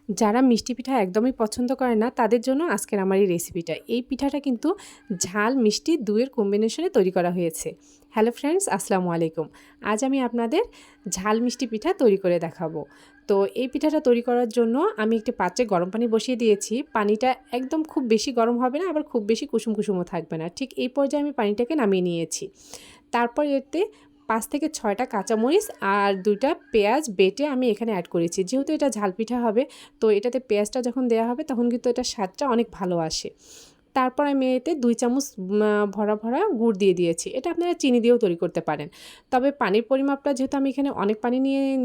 যারা মিষ্টি পিঠা একদমই পছন্দ করে না তাদের জন্য আজকের আমার এই রেসিপিটা। এই পিঠাটা কিন্তু ঝাল মিষ্টি দুইয়ের কম্বিনেশনে তৈরি করা হয়েছে। হ্যালো ফ্রেন্ডস, আসসালামু আলাইকুম। আজ আমি আপনাদের ঝাল মিষ্টি পিঠা তৈরি করে দেখাবো। তো এই পিঠাটা তৈরি করার জন্য আমি একটি পাত্রে গরম পানি বসিয়ে দিয়েছি। পানিটা একদম খুব বেশি গরম হবে না, আবার খুব বেশি কুসুম কুসুমও থাকবে না। ঠিক এই পর্যায়ে আমি পানিটাকে নামিয়ে নিয়েছি। তারপর এতে 5 থেকে 6টা কাঁচামরিচ আর 2টা পেঁয়াজ বেটে আমি এখানে অ্যাড করেছি। যেহেতু এটা ঝাল পিঠা হবে, তো এটাতে পেঁয়াজটা যখন দেওয়া হবে তখন কিন্তু এটার স্বাদটা অনেক ভালো আসে। তারপর আমি এতে 2 চামচ ভরা ভরা গুড় দিয়ে দিয়েছি। এটা আপনারা চিনি দিয়েও তৈরি করতে পারেন। তবে পানির পরিমাপটা যেহেতু আমি এখানে অনেক পানি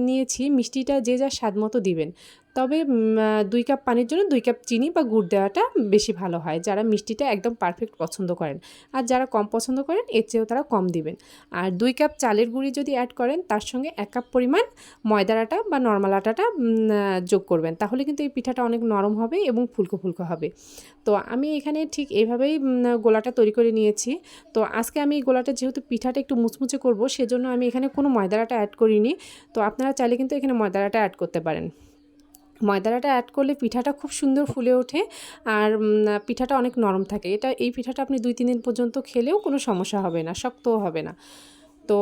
নিয়েছি, মিষ্টিটা যে যার স্বাদ মতো দিবেন। তবে 2 কাপ পানির জন্য 2 কাপ চিনি বা গুড় দেওয়াটা বেশি ভালো হয়, যারা মিষ্টিটা একদম পারফেক্ট পছন্দ করেন। আর যারা কম পছন্দ করেন এর চেয়েও তারা কম দিবেন। আর 2 কাপ চালের গুঁড়ি যদি অ্যাড করেন, তার সঙ্গে 1 কাপ পরিমাণ ময়দার আটা বা নরমাল আটাটা যোগ করবেন। তাহলে কিন্তু এই পিঠাটা অনেক নরম হবে এবং ফুলকো ফুলকো হবে। তো আমি এখানে ঠিক এইভাবেই গোলাটা তৈরি করে নিয়েছি। তো আজকে আমি এই গোলাটা যেহেতু পিঠাটা একটু মুচমুচে করব, সেজন্য আমি এখানে কোনো ময়দার আটা অ্যাড করিনি। তো আপনারা চাইলে কিন্তু এখানে ময়দার আটা অ্যাড করতে পারেন। ময়দার আটা অ্যাড করলে পিঠাটা খুব সুন্দর ফুলে ওঠে আর পিঠাটা অনেক নরম থাকে। এই পিঠাটা আপনি 2-3 দিন পর্যন্ত খেলেও কোনো সমস্যা হবে না, শক্তও হবে না। তো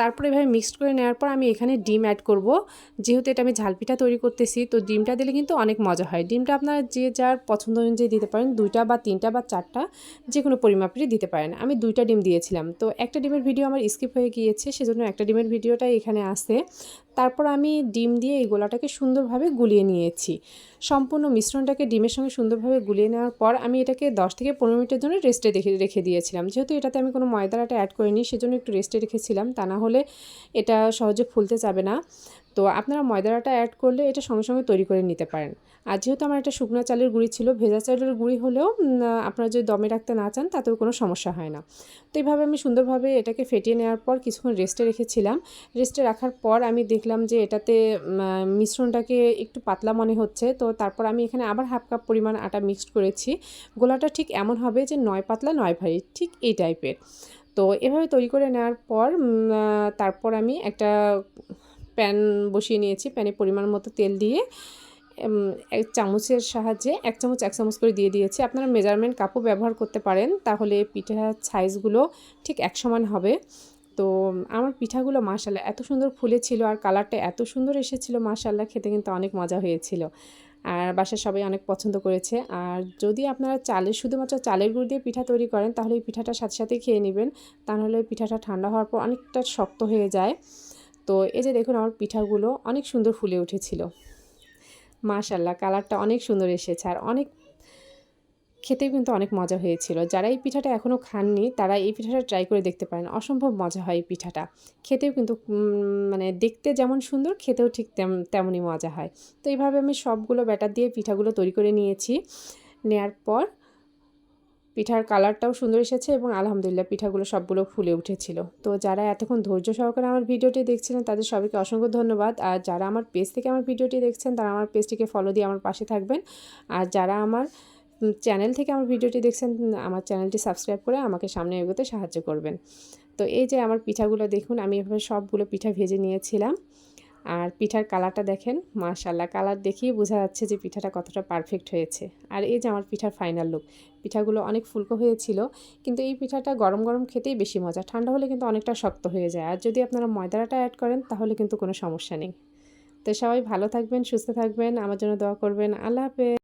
তারপরে এভাবে মিক্সড করে নেওয়ার পর আমি এখানে ডিম অ্যাড করব। যেহেতু এটা আমি ঝাল পিঠা তৈরি করতেছি, তো ডিমটা দিলে কিন্তু অনেক মজা হয়। ডিমটা আপনারা যে যার পছন্দ অনুযায়ী দিতে পারেন, 2টা বা 3টা বা 4টা যে কোনো পরিমাপেরই দিতে পারেন। আমি 2টা ডিম দিয়েছিলাম, তো একটা ডিমের ভিডিও আমার স্কিপ হয়ে গিয়েছে, সেজন্য একটা ডিমের ভিডিওটাই এখানে আসে। তারপর আমি ডিম দিয়ে এই গোলাটাকে সুন্দরভাবে গুলিয়ে নিয়েছি। সম্পূর্ণ মিশ্রণটাকে ডিমের সঙ্গে সুন্দরভাবে গুলিয়ে নেওয়ার পর আমি এটাকে 10 থেকে 15 মিনিটের জন্য রেস্টে রেখে দিয়েছিলাম। যেহেতু এটাতে আমি কোনো ময়দার আটা অ্যাড করিনি, সেজন্য একটু রেস্টে রেখেছিলাম, তা না হলে এটা সহজে ফুলতে যাবে না। তো আপনারা ময়দার আটা অ্যাড করলে এটা সঙ্গে সঙ্গে তৈরি করে নিতে পারেন। আর যেহেতু আমার এটা শুকনো চালের গুঁড়ি ছিল, ভেজা চালের গুঁড়ি হলেও আপনারা যদি দমে রাখতে না চান তাতেও কোনো সমস্যা হয় না। তো এইভাবে আমি সুন্দরভাবে এটাকে ফেটিয়ে নেওয়ার পর কিছুক্ষণ রেস্টে রেখেছিলাম। রেস্টে রাখার পর আমি দেখলাম যে এটাতে মিশ্রণটাকে একটু পাতলা মনে হচ্ছে। তো তারপর আমি এখানে আবার 1/2 কাপ পরিমাণ আটা মিক্সড করেছি। গোলাটা ঠিক এমন হবে যে নয় পাতলা নয় ভারী, ঠিক এই টাইপের। তো এভাবে তৈরি করে নেওয়ার পর তারপর আমি একটা প্যান বসিয়ে নিয়েছি। প্যানে পরিমাণ মতো তেল দিয়ে এক চামচের সাহায্যে 1 চামচ 1 চামচ করে দিয়ে দিয়েছি। আপনারা মেজারমেন্ট কাপও ব্যবহার করতে পারেন, তাহলে পিঠার সাইজগুলো ঠিক এক সমান হবে। তো আমার পিঠাগুলো মাশাআল্লাহ এত সুন্দর ফুলেছিল আর কালারটা এত সুন্দর এসেছিল, মাশাআল্লাহ খেতে কিন্তু অনেক মজা হয়েছিল। আর বাসার সবাই অনেক পছন্দ করেছে। আর যদি আপনারা শুধুমাত্র চালের গুঁড়ো দিয়ে পিঠা তৈরি করেন, তাহলে এই পিঠাটা সাথে সাথেই খেয়ে নেবেন। তা নাহলে ওই পিঠাটা ঠান্ডা হওয়ার পর অনেকটা শক্ত হয়ে যায়। তো এই যে দেখুন, আমার পিঠাগুলো অনেক সুন্দর ফুলে উঠেছিল। মাশাআল্লাহ কালারটা অনেক সুন্দর এসেছে আর খেতেও কিন্তু অনেক মজা হয়েছিল। যারা এই পিঠাটা এখনও খাননি তারা এই পিঠাটা ট্রাই করে দেখতে পারেন। অসম্ভব মজা হয় এই পিঠাটা। খেতেও কিন্তু মানে দেখতে যেমন সুন্দর, খেতেও ঠিক তেমনই মজা হয়। তো এইভাবে আমি সবগুলো ব্যাটার দিয়ে পিঠাগুলো তৈরি করে নিয়েছি। নেয়ার পর পিঠার কালারটাও সুন্দর এসেছে এবং আলহামদুলিল্লাহ পিঠাগুলো সবগুলো ফুলে উঠেছিল। তো যারা এতক্ষণ ধৈর্য সহকারে আমার ভিডিওটি দেখছিলেন তাদের সবাইকে অসংখ্য ধন্যবাদ। আর যারা আমার পেজ থেকে আমার ভিডিওটি দেখছেন তারা আমার পেজটিকে ফলো দিয়ে আমার পাশে থাকবেন। আর যারা আমার চ্যানেল থেকে আমার ভিডিওটি দেখছেন, আমার চ্যানেলটি সাবস্ক্রাইব করে আমাকে সামনে এগোতে সাহায্য করবেন। তো এই যে আমার পিঠাগুলো দেখুন, আমি এভাবে সবগুলো পিঠা ভেজে নিয়েছিলাম। আর পিঠার কালারটা দেখেন, মাশাআল্লাহ কালার দেখেই বোঝা যাচ্ছে যে পিঠাটা কতটা পারফেক্ট হয়েছে। আর এই যে আমার পিঠার ফাইনাল লুক। পিঠাগুলো অনেক ফুলকো হয়েছিল, কিন্তু এই পিঠাটা গরম গরম খেতেই বেশি মজা, ঠান্ডা হলে কিন্তু অনেকটা শক্ত হয়ে যায়। আর যদি আপনারা ময়দার আটা অ্যাড করেন তাহলে কিন্তু কোনো সমস্যা নেই। তো সবাই ভালো থাকবেন, সুস্থ থাকবেন, আমার জন্য দোয়া করবেন। আল্লাহ হাফেজ।